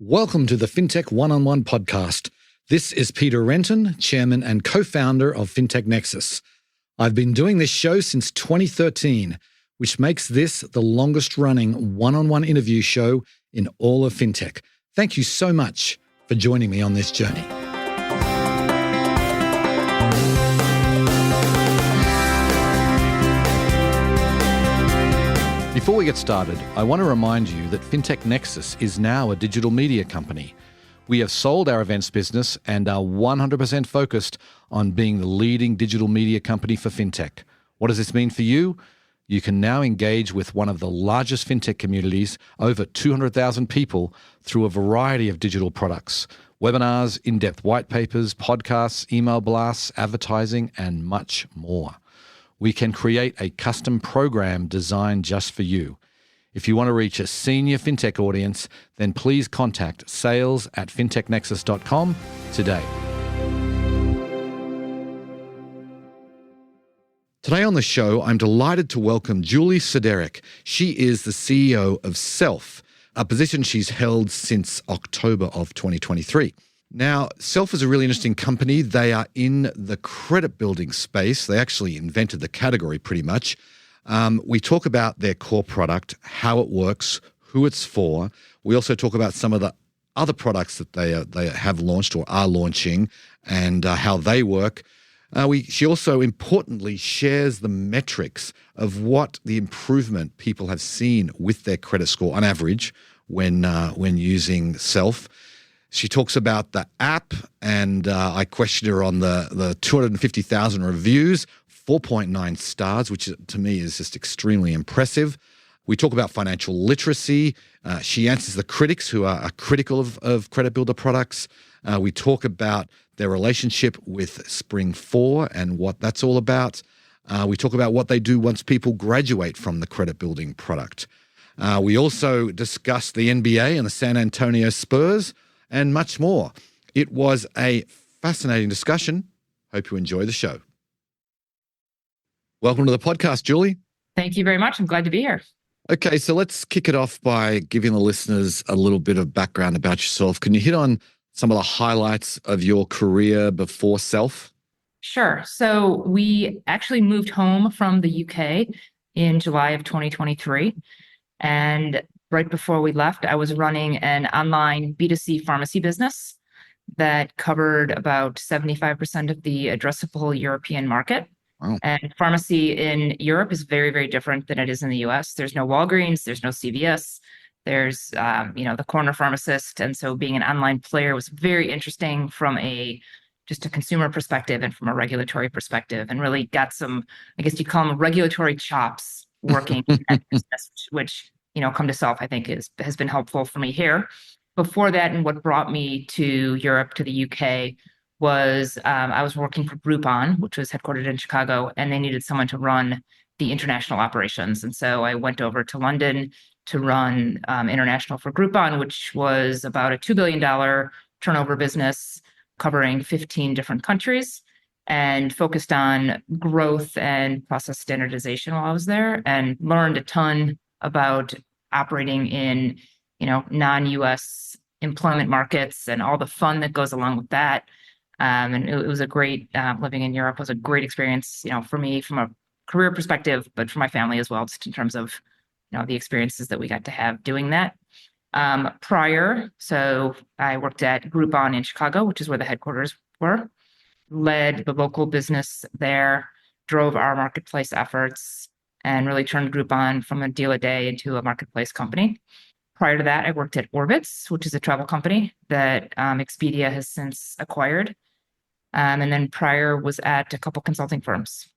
Welcome to the Fintech One-on-One podcast. This is Peter Renton, chairman and co-founder of Fintech Nexus. I've been doing this show since 2013, which makes this the longest-running one-on-one interview show in all of Fintech. Thank you so much for joining me on this journey. Before we get started, I want to remind you that Fintech Nexus is now a digital media company. We have sold our events business and are 100% focused on being the leading digital media company for Fintech. What does this mean for you? You can now engage with one of the largest Fintech communities, over 200,000 people, through a variety of digital products, webinars, in-depth white papers, podcasts, email blasts, advertising, and much more. We can create a custom program designed just for you. If you want to reach a senior fintech audience, then please contact sales@fintechnexus.com today. Today on the show, I'm delighted to welcome Julie Szudarek. She is the CEO of Self, a position she's held since October of 2023. Now, Self is a really interesting company. They are in the credit building space. They actually invented the category pretty much. We talk about their core product, how it works, who it's for. We also talk about some of the other products that they have launched or are launching and how they work. She also importantly shares the metrics of what the improvement people have seen with their credit score on average when using Self. She talks about the app, and I questioned her on the 250,000 reviews, 4.9 stars, which to me is just extremely impressive. We talk about financial literacy. She answers the critics who are critical of credit builder products. We talk about their relationship with Spring 4 and what that's all about. We talk about what they do once people graduate from the credit building product. We also discuss the NBA and the San Antonio Spurs, and much more. It was a fascinating discussion. Hope you enjoy the show. Welcome to the podcast, Julie. Thank you very much. I'm glad to be here. Okay, so let's kick it off by giving the listeners a little bit of background about yourself. Can you hit on some of the highlights of your career before Self? Sure. So we actually moved home from the UK in July of 2023. And right before we left, I was running an online B2C pharmacy business that covered about 75% of the addressable European market. Wow. And pharmacy in Europe is very, very different than it is in the US. There's no Walgreens, there's no CVS, there's the corner pharmacist. And so being an online player was very interesting from just a consumer perspective and from a regulatory perspective, and really got some, I guess you'd call them regulatory chops working in that business, which come to Self, I think has been helpful for me here. Before that, and what brought me to Europe, to the UK, was I was working for Groupon, which was headquartered in Chicago, and they needed someone to run the international operations. And so I went over to London to run international for Groupon, which was about a $2 billion turnover business covering 15 different countries, and focused on growth and process standardization while I was there, and learned a ton about operating in, non-US employment markets and all the fun that goes along with that. And it was a great, living in Europe was a great experience, for me from a career perspective, but for my family as well, just in terms of, the experiences that we got to have doing that. So I worked at Groupon in Chicago, which is where the headquarters were, led the local business there, drove our marketplace efforts, and really turned Groupon from a deal a day into a marketplace company. Prior to that, I worked at Orbitz, which is a travel company that Expedia has since acquired. And then prior was at a couple consulting firms,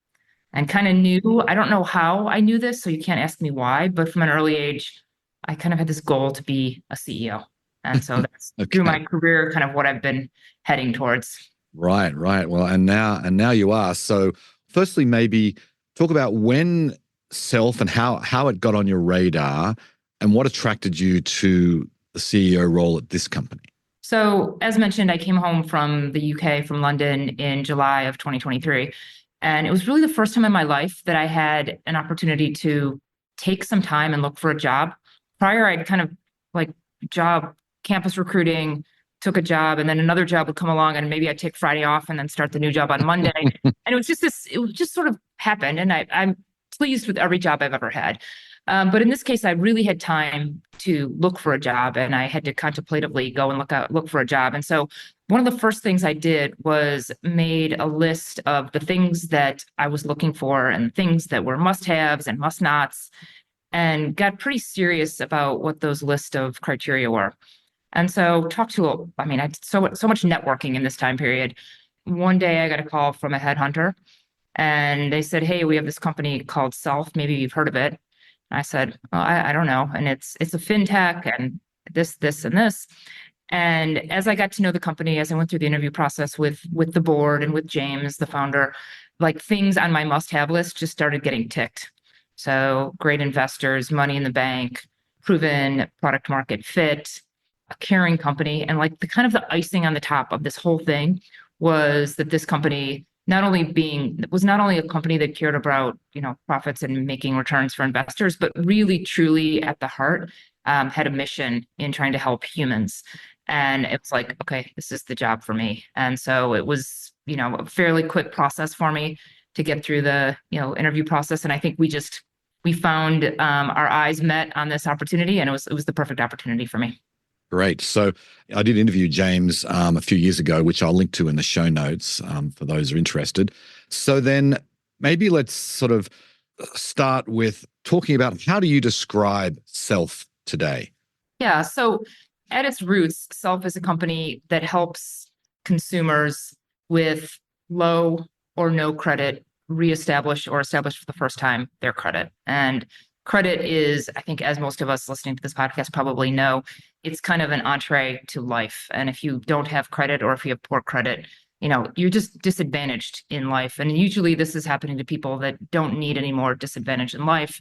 and kind of knew, I don't know how I knew this, so you can't ask me why, but from an early age, I kind of had this goal to be a CEO. And so that's Okay. through my career, kind of what I've been heading towards. Right. Well, and now you are. So firstly, maybe talk about when Self and how it got on your radar and what attracted you to the CEO role at this company. So as mentioned, I came home from the UK, from London in July of 2023. And it was really the first time in my life that I had an opportunity to take some time and look for a job. Prior, I'd kind of job campus recruiting, took a job, and then another job would come along, and maybe I'd take Friday off and then start the new job on Monday. And it would just sort of happen. And I'm pleased with every job I've ever had. But in this case, I really had time to look for a job, and I had to contemplatively go and look for a job. And so one of the first things I did was made a list of the things that I was looking for and things that were must-haves and must-nots, and got pretty serious about what those list of criteria were. And so I did so much networking in this time period. One day I got a call from a headhunter, and they said, "Hey, we have this company called Self. Maybe you've heard of it." I said, "Well, I don't know." And it's a fintech and this, and this. And as I got to know the company, as I went through the interview process with the board and with James, the founder, like things on my must-have list just started getting ticked. So great investors, money in the bank, proven product market fit, a caring company. And like the kind of the icing on the top of this whole thing was that this company not only a company that cared about, profits and making returns for investors, but really truly at the heart, had a mission in trying to help humans. And it's like, okay, this is the job for me. And so it was, a fairly quick process for me to get through the, interview process. And I think we found, our eyes met on this opportunity, and it was the perfect opportunity for me. Great. So I did interview James a few years ago, which I'll link to in the show notes for those who are interested. So then maybe let's sort of start with talking about, how do you describe Self today? Yeah. So at its roots, Self is a company that helps consumers with low or no credit reestablish or establish for the first time their credit. And credit is, I think, as most of us listening to this podcast probably know, it's kind of an entree to life. And if you don't have credit, or if you have poor credit, you're just disadvantaged in life. And usually this is happening to people that don't need any more disadvantage in life.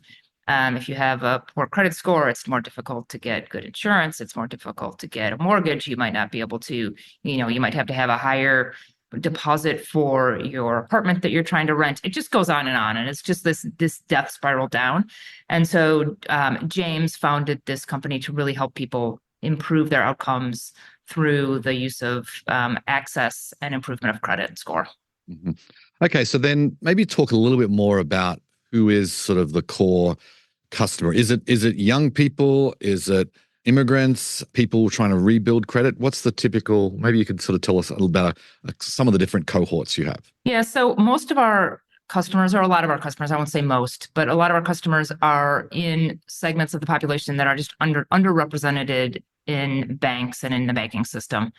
If you have a poor credit score, it's more difficult to get good insurance. It's more difficult to get a mortgage. You might not be able to, you might have to have a higher deposit for your apartment that you're trying to rent. It just goes on. And it's just this death spiral down. And so James founded this company to really help people improve their outcomes through the use of access and improvement of credit score. Mm-hmm. Okay, so then maybe talk a little bit more about who is sort of the core customer. Is it young people? Is it immigrants, people trying to rebuild credit? What's the typical, maybe you could sort of tell us a little about some of the different cohorts you have. Yeah, so most of our customers, or a lot of our customers, I won't say most, but a lot of our customers are in segments of the population that are just underrepresented in banks and in the banking system.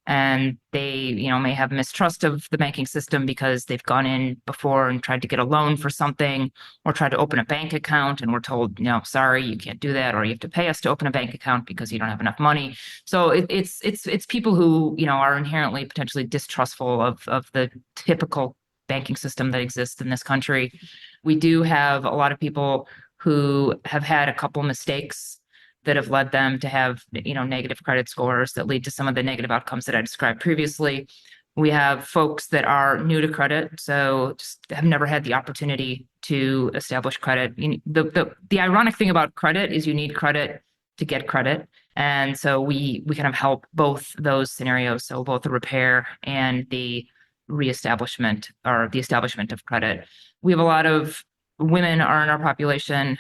And they, may have mistrust of the banking system because they've gone in before and tried to get a loan for something, or tried to open a bank account and we're told, sorry, you can't do that, or you have to pay us to open a bank account because you don't have enough money. So it's people who, are inherently potentially distrustful of the typical banking system that exists in this country. We do have a lot of people who have had a couple mistakes that have led them to have, negative credit scores that lead to some of the negative outcomes that I described previously. We have folks that are new to credit, so just have never had the opportunity to establish credit. The ironic thing about credit is you need credit to get credit. And so we kind of help both those scenarios, so both the repair and the reestablishment, or the establishment of credit. We have a lot of women are in our population.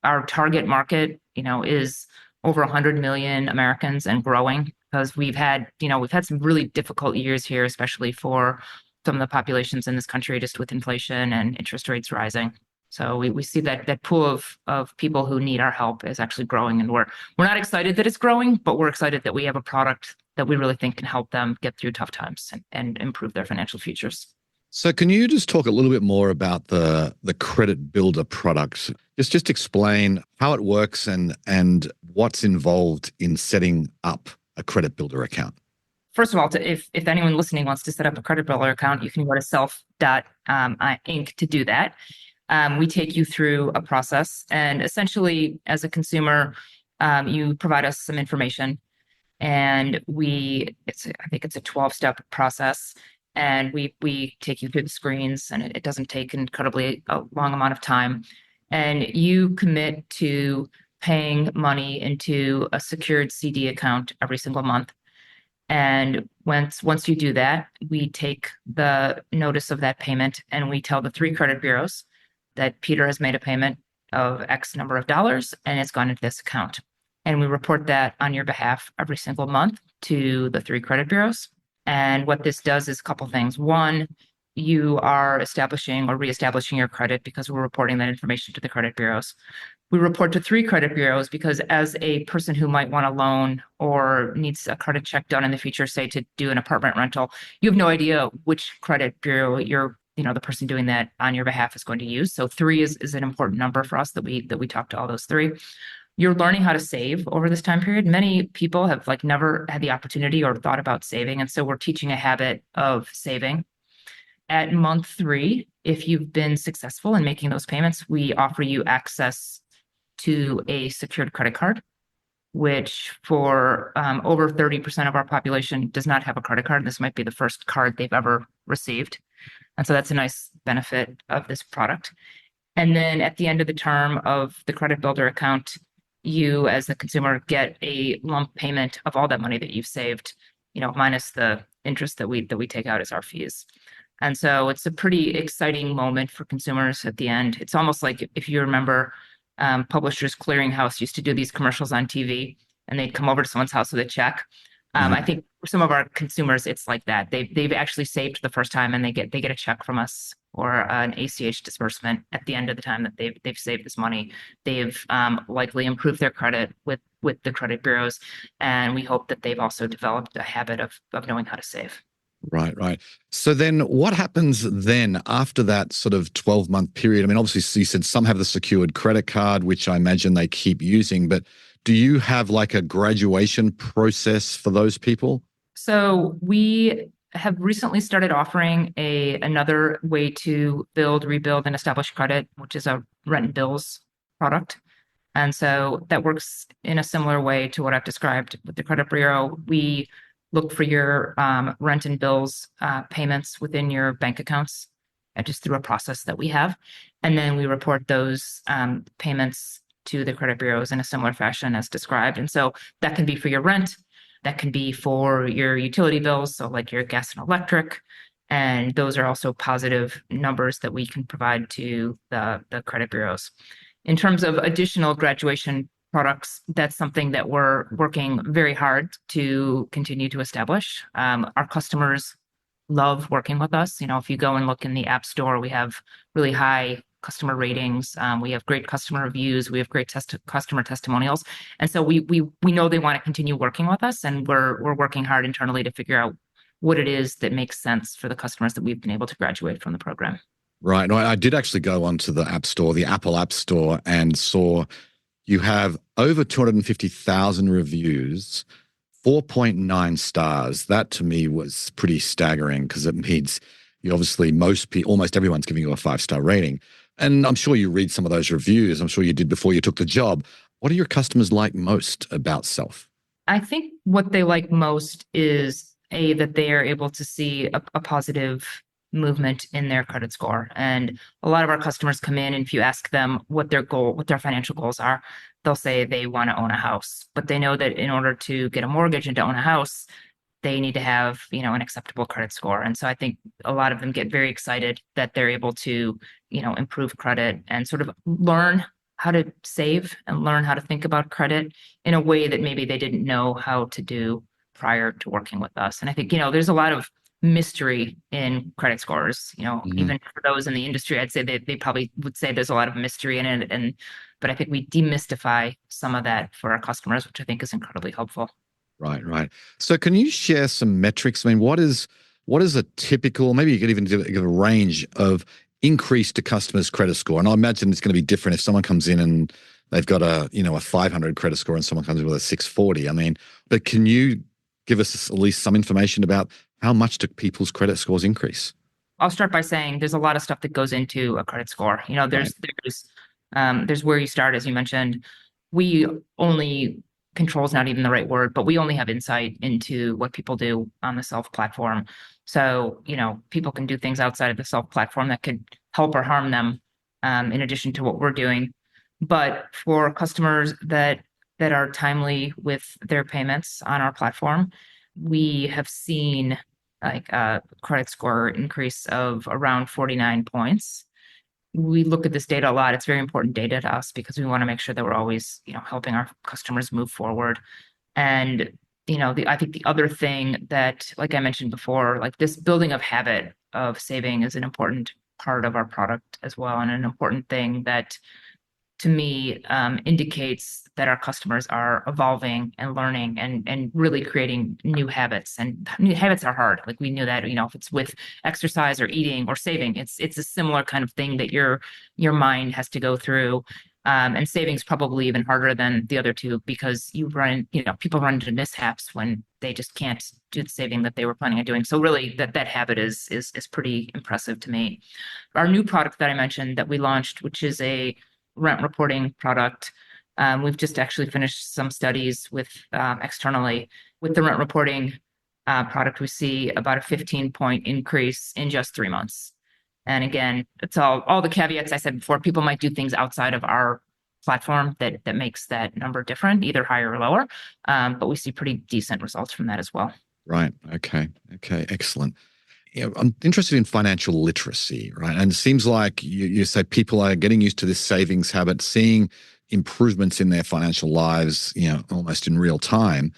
Our target market, is over 100 million Americans and growing, because we've had some really difficult years here, especially for some of the populations in this country, just with inflation and interest rates rising. So we see that pool of people who need our help is actually growing, and we're not excited that it's growing, but we're excited that we have a product that we really think can help them get through tough times and improve their financial futures. So can you just talk a little bit more about the credit builder product? Just explain how it works and what's involved in setting up a credit builder account. First of all, if anyone listening wants to set up a credit builder account, you can go to self.inc to do that. We take you through a process, and essentially, as a consumer, you provide us some information, and I think it's a 12-step process. And we take you through the screens, and it doesn't take incredibly a long amount of time. And you commit to paying money into a secured CD account every single month. And once you do that, we take the notice of that payment and we tell the three credit bureaus that Peter has made a payment of X number of dollars and it's gone into this account. And we report that on your behalf every single month to the three credit bureaus. And what this does is a couple things. One, you are establishing or reestablishing your credit because we're reporting that information to the credit bureaus. We report to three credit bureaus because as a person who might want a loan or needs a credit check done in the future, say to do an apartment rental, you have no idea which credit bureau the person doing that on your behalf is going to use. So three is an important number for us that we talk to all those three. You're learning how to save over this time period. Many people have never had the opportunity or thought about saving. And so we're teaching a habit of saving. At month 3, if you've been successful in making those payments, we offer you access to a secured credit card, which for over 30% of our population does not have a credit card. This might be the first card they've ever received. And so that's a nice benefit of this product. And then at the end of the term of the credit builder account, you as the consumer get a lump payment of all that money that you've saved, minus the interest that we take out as our fees. And so it's a pretty exciting moment for consumers at the end. It's almost like if you remember, Publishers Clearinghouse used to do these commercials on TV, and they'd come over to someone's house with a check. I think for some of our consumers, it's like that. They've actually saved the first time, and they get a check from us or an ACH disbursement at the end of the time that they've saved this money. They've likely improved their credit with the credit bureaus, and we hope that they've also developed a habit of knowing how to save. Right, right. So then what happens then after that sort of 12-month period? I mean, obviously you said some have the secured credit card, which I imagine they keep using, but do you have a graduation process for those people? So we have recently started offering another way to build, rebuild, and establish credit, which is a rent and bills product. And so that works in a similar way to what I've described with the credit bureau. We look for your rent and bills payments within your bank accounts, just through a process that we have. And then we report those payments to the credit bureaus in a similar fashion as described. And so that can be for your rent, that can be for your utility bills, so like your gas and electric. And those are also positive numbers that we can provide to the credit bureaus. In terms of additional graduation products, that's something that we're working very hard to continue to establish. Our customers love working with us. If you go and look in the App Store, we have really high customer ratings. We have great customer reviews. We have great customer testimonials. And so we know they want to continue working with us, and we're working hard internally to figure out what it is that makes sense for the customers that we've been able to graduate from the program. Right. No, I did actually go onto the App Store, the Apple App Store, and saw you have over 250,000 reviews, 4.9 stars. That to me was pretty staggering because it means almost everyone's giving you a 5-star rating. And I'm sure you read some of those reviews. I'm sure you did before you took the job. What do your customers like most about Self? I think what they like most is that they are able to see a positive movement in their credit score. And a lot of our customers come in, and if you ask them what their financial goals are, they'll say they want to own a house. But they know that in order to get a mortgage and to own a house, they need to have, an acceptable credit score. And so I think a lot of them get very excited that they're able to, improve credit and sort of learn how to save and learn how to think about credit in a way that maybe they didn't know how to do prior to working with us. And I think, there's a lot of mystery in credit scores. Even for those in the industry, I'd say they probably would say there's a lot of mystery in it. But I think we demystify some of that for our customers, which I think is incredibly helpful. Right, right. So can you share some metrics? I mean, what is a typical, maybe you could even give a range of increase to customers' credit score? And I imagine it's going to be different if someone comes in and they've got a 500 credit score and someone comes in with a 640. I mean, but can you give us at least some information about how much do people's credit scores increase? I'll start by saying there's a lot of stuff that goes into a credit score. There's where you start, as you mentioned. We only control is not even the right word, but we only have insight into what people do on the Self platform. So, people can do things outside of the Self platform that could help or harm them, in addition to what we're doing. But for customers that are timely with their payments on our platform, we have seen like a credit score increase of around 49 points. We look at this data a lot. It's very important data to us because we want to make sure that we're always, helping our customers move forward. And, I think the other thing that, like I mentioned before, like this building of habit of saving is an important part of our product as well, and an important thing that to me indicates that our customers are evolving and learning and really creating new habits. And new habits are hard. Like we knew that, if it's with exercise or eating or saving, it's a similar kind of thing that your mind has to go through. And saving's probably even harder than the other two because people run into mishaps when they just can't do the saving that they were planning on doing. So really that habit is pretty impressive to me. Our new product that I mentioned that we launched, which is a rent reporting product. We've just actually finished some studies with externally with the rent reporting product. We see about a 15-point increase in just 3 months. And again, it's all the caveats I said before. People might do things outside of our platform that makes that number different, either higher or lower. But we see pretty decent results from that as well. Right. Okay. Excellent. I'm interested in financial literacy, right? And it seems like you say people are getting used to this savings habit, seeing improvements in their financial lives, almost in real time.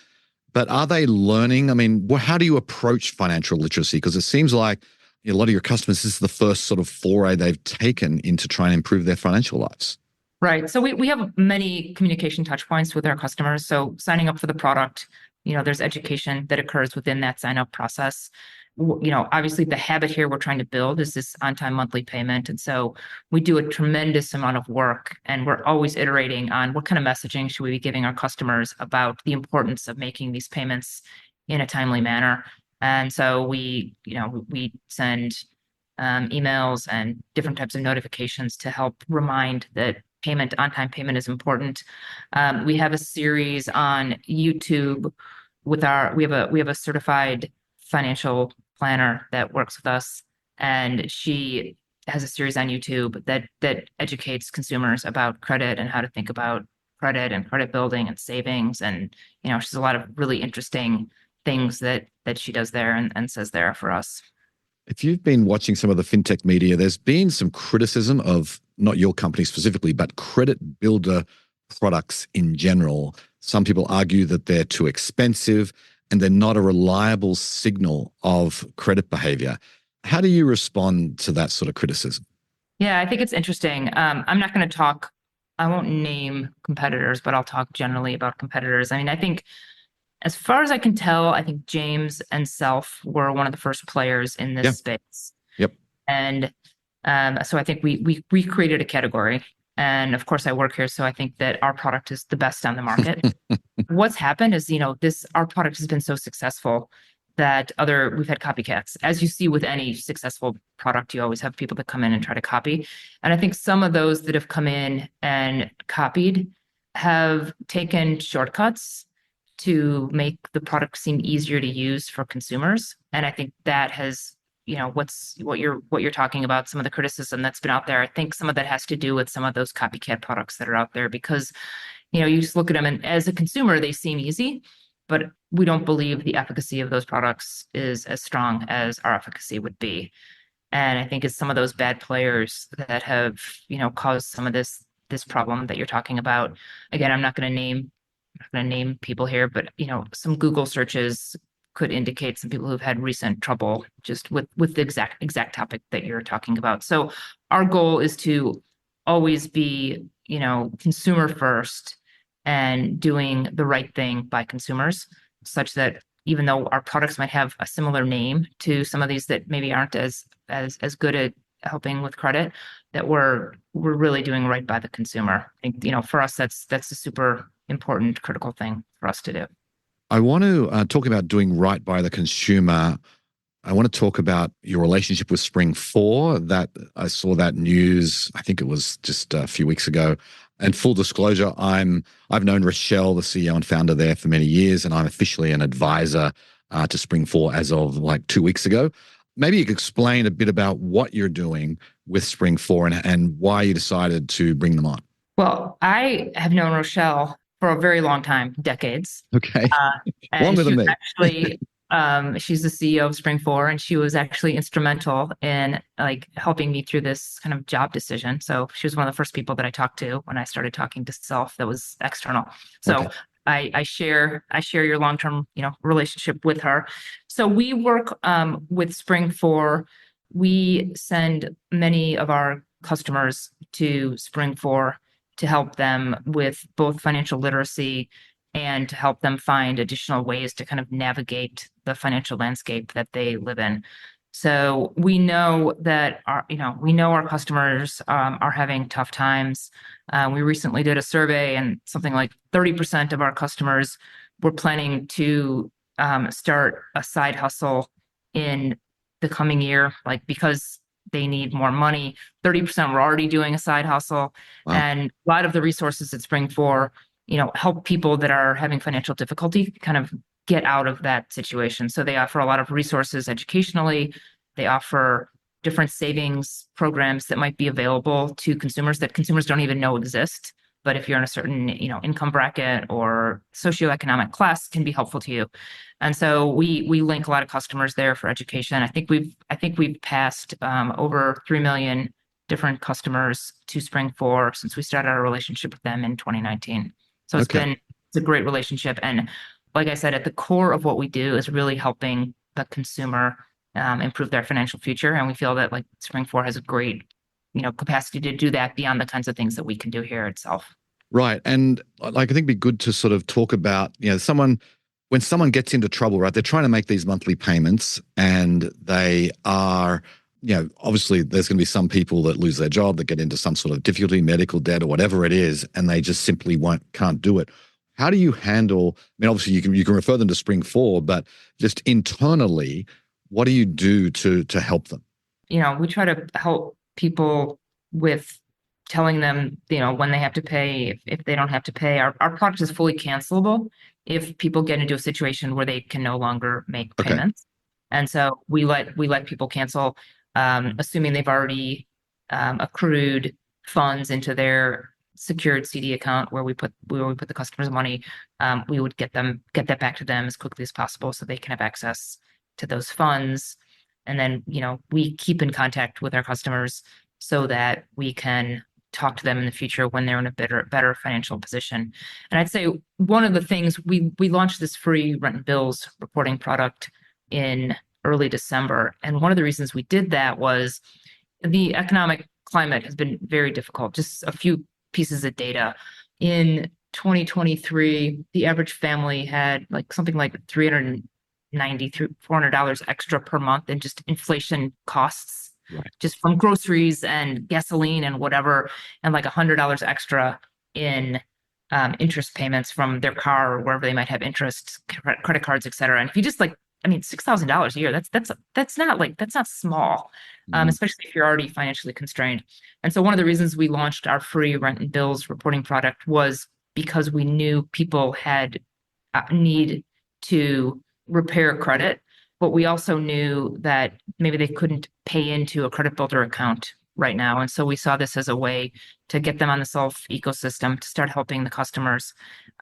But are they learning? I mean, how do you approach financial literacy? Because it seems like a lot of your customers, this is the first sort of foray they've taken into trying to improve their financial lives. Right. So we have many communication touch points with our customers. So signing up for the product, there's education that occurs within that sign up process. Obviously the habit here we're trying to build is this on-time monthly payment. And so we do a tremendous amount of work and we're always iterating on what kind of messaging should we be giving our customers about the importance of making these payments in a timely manner. And so we send emails and different types of notifications to help remind that on-time payment is important. We have a series on YouTube we have a certified financial planner that works with us, and she has a series on YouTube that educates consumers about credit and how to think about credit and credit building and savings. And she's a lot of really interesting things that she does there and says there for us. If you've been watching some of the fintech media, there's been some criticism of not your company specifically, but credit builder products in general. Some people argue that they're too expensive and they're not a reliable signal of credit behavior. How do you respond to that sort of criticism? Yeah, I think it's interesting. I won't name competitors, but I'll talk generally about competitors. I mean, I think as far as I can tell, I think James and Self were one of the first players in this space. Yep. And so I think we created a category. And of course, I work here, so I think that our product is the best on the market. What's happened is, our product has been so successful that we've had copycats. As you see with any successful product, you always have people that come in and try to copy. And I think some of those that have come in and copied have taken shortcuts to make the product seem easier to use for consumers. And I think that has, what you're talking about, some of the criticism that's been out there. I think some of that has to do with some of those copycat products that are out there because, you just look at them and as a consumer, they seem easy, but we don't believe the efficacy of those products is as strong as our efficacy would be. And I think it's some of those bad players that have, caused some of this problem that you're talking about. Again, I'm not going to name people here, but some Google searches could indicate some people who've had recent trouble just with the exact topic that you're talking about. So our goal is to always be, consumer first and doing the right thing by consumers, such that even though our products might have a similar name to some of these that maybe aren't as good at helping with credit, that we're really doing right by the consumer. I think, for us, that's a super important, critical thing for us to do. I want to talk about doing right by the consumer. I want to talk about your relationship with Spring 4. That I saw that news, I think it was just a few weeks ago. And full disclosure, I've known Rochelle, the CEO and founder there, for many years, and I'm officially an advisor to Spring 4 as of like 2 weeks ago. Maybe you could explain a bit about what you're doing with Spring 4 and why you decided to bring them on. Well, I have known Rochelle for a very long time, decades. Okay. Uh, and Longer she than was me. actually, she's the CEO of Spring Four, and she was actually instrumental in like helping me through this kind of job decision. So she was one of the first people that I talked to when I started talking to Self that was external. Okay. So I share your long-term, relationship with her. So we work with Spring Four. We send many of our customers to Spring Four to help them with both financial literacy and to help them find additional ways to kind of navigate the financial landscape that they live in. So we know that our customers are having tough times. We recently did a survey, and something like 30% of our customers were planning to start a side hustle in the coming year, like because they need more money. 30% were already doing a side hustle. Wow. And a lot of the resources at Spring Four, help people that are having financial difficulty kind of get out of that situation. So they offer a lot of resources educationally. They offer different savings programs that might be available to consumers that consumers don't even know exist. But if you're in a certain, income bracket or socioeconomic class, can be helpful to you. And so we link a lot of customers there for education. I think we've passed over 3 million different customers to Spring Four since we started our relationship with them in 2019. So Okay. it's a great relationship. And like I said, at the core of what we do is really helping the consumer improve their financial future. And we feel that like Spring Four has a great, capacity to do that beyond the kinds of things that we can do here itself. Right. And like, I think it'd be good to sort of talk about, when someone gets into trouble, right? They're trying to make these monthly payments and they are, obviously there's going to be some people that lose their job, that get into some sort of difficulty, medical debt or whatever it is, and they just simply can't do it. How do you handle, I mean, obviously you can refer them to Spring Four, but just internally, what do you do to help them? We try to help people with telling them, when they have to pay, if they don't have to pay. Our product is fully cancelable if people get into a situation where they can no longer make Okay. payments. And so we let people cancel, assuming they've already accrued funds into their secured CD account where we put the customer's money. We would get that back to them as quickly as possible so they can have access to those funds. And then, we keep in contact with our customers so that we can talk to them in the future when they're in a better financial position. And I'd say one of the things we launched this free rent and bills reporting product in early December. And one of the reasons we did that was the economic climate has been very difficult. Just a few pieces of data. In 2023, the average family had like something like 390 through $400 extra per month in just inflation costs, Right. just from groceries and gasoline and whatever, and like $100 extra in interest payments from their car or wherever they might have interest, credit cards, et cetera. And if you just like, I mean, $6,000 a year, that's not small, Mm. especially if you're already financially constrained. And so one of the reasons we launched our free rent and bills reporting product was because we knew people had need to repair credit, but we also knew that maybe they couldn't pay into a credit builder account right now. And so we saw this as a way to get them on the Self ecosystem, to start helping the customers,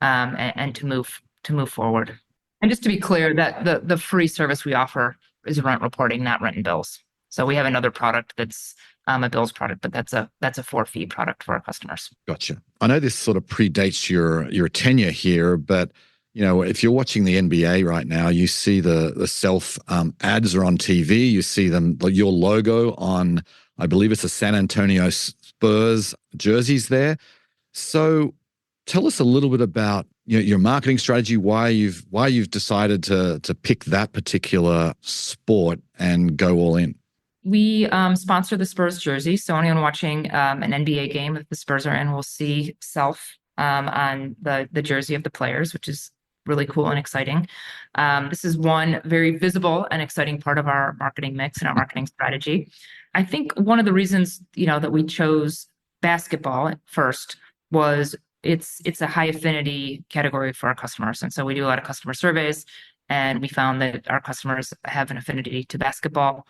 and to move forward. And just to be clear, that the free service we offer is rent reporting, not rent and bills. So we have another product that's a bills product, but that's a for-fee product for our customers. Gotcha. I know this sort of predates your tenure here, but if you're watching the NBA right now, you see the Self ads are on TV. You see your logo on, I believe it's a San Antonio Spurs jerseys there. So tell us a little bit about your marketing strategy, why you've decided to pick that particular sport and go all in. We sponsor the Spurs jersey, so anyone watching an NBA game that the Spurs are in will see Self on the jersey of the players, which is really cool and exciting. This is one very visible and exciting part of our marketing mix and our marketing strategy. I think one of the reasons that we chose basketball at first was it's a high affinity category for our customers, and so we do a lot of customer surveys, and we found that our customers have an affinity to basketball.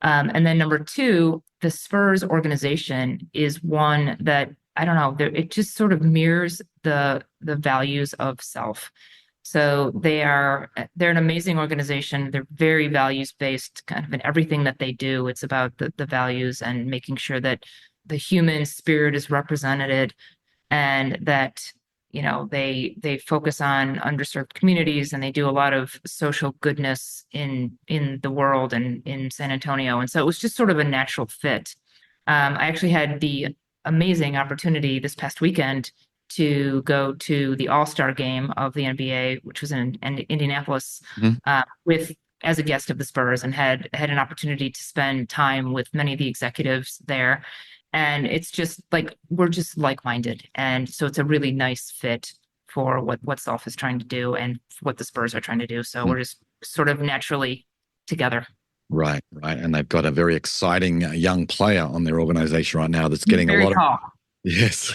And then number two, the Spurs organization is one that I don't know, it just sort of mirrors the values of Self. So they're an amazing organization. They're very values based, kind of in everything that they do. It's about the values and making sure that the human spirit is represented, and that they focus on underserved communities, and they do a lot of social goodness in the world and in San Antonio. And so it was just sort of a natural fit. I actually had the amazing opportunity this past weekend to go to the All-Star game of the NBA, which was in Indianapolis, Mhm. with as a guest of the Spurs, and had an opportunity to spend time with many of the executives there. And it's just like we're just like-minded, and so it's a really nice fit for what Self is trying to do and what the Spurs are trying to do. So we're just sort of naturally together. Right, right. And they've got a very exciting young player on their organization right now that's He's getting a very lot of. tall. Yes.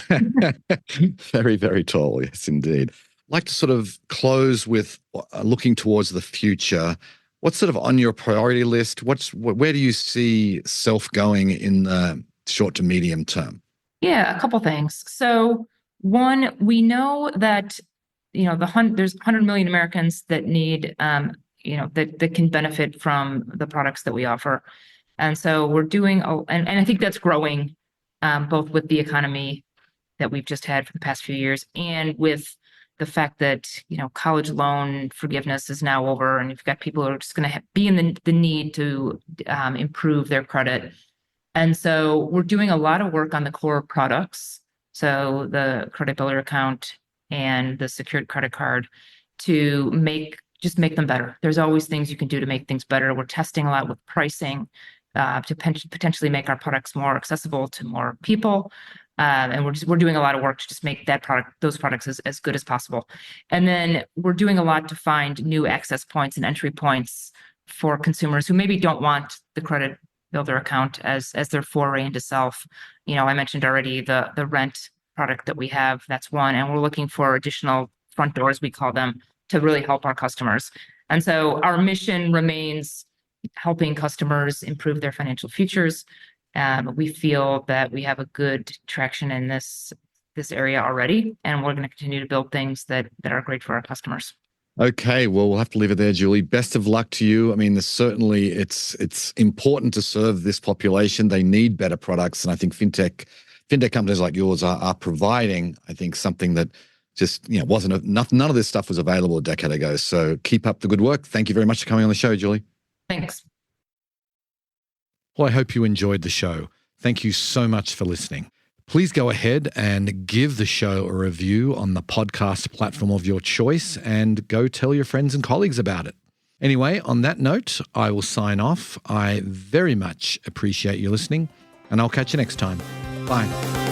Very, very tall. Yes, indeed. I'd like to sort of close with looking towards the future. What's sort of on your priority list? Where do you see Self going in the short to medium term? Yeah, a couple things. So one, we know that there's 100 million Americans that need that can benefit from the products that we offer. And so we're doing, and I think that's growing, both with the economy that we've just had for the past few years, and with the fact that, college loan forgiveness is now over, and you've got people who are just going to be in the need to improve their credit. And so we're doing a lot of work on the core products. So the credit builder account and the secured credit card, to make them better. There's always things you can do to make things better. We're testing a lot with pricing, to potentially make our products more accessible to more people. And we're doing a lot of work to just make those products as good as possible. And then we're doing a lot to find new access points and entry points for consumers who maybe don't want the credit builder account as their foray into Self. I mentioned already the rent product that we have. That's one, and we're looking for additional front doors, we call them, to really help our customers. And so our mission remains helping customers improve their financial futures. We feel that we have a good traction in this area already, and we're going to continue to build things that are great for our customers. Okay, well, we'll have to leave it there, Julie. Best of luck to you. I mean, certainly it's important to serve this population. They need better products, and I think fintech companies like yours are providing, I think, something that just wasn't enough. None of this stuff was available a decade ago. So keep up the good work. Thank you very much for coming on the show, Julie. Thanks. Well, I hope you enjoyed the show. Thank you so much for listening. Please go ahead and give the show a review on the podcast platform of your choice, and go tell your friends and colleagues about it. Anyway, on that note, I will sign off. I very much appreciate you listening, and I'll catch you next time. Bye.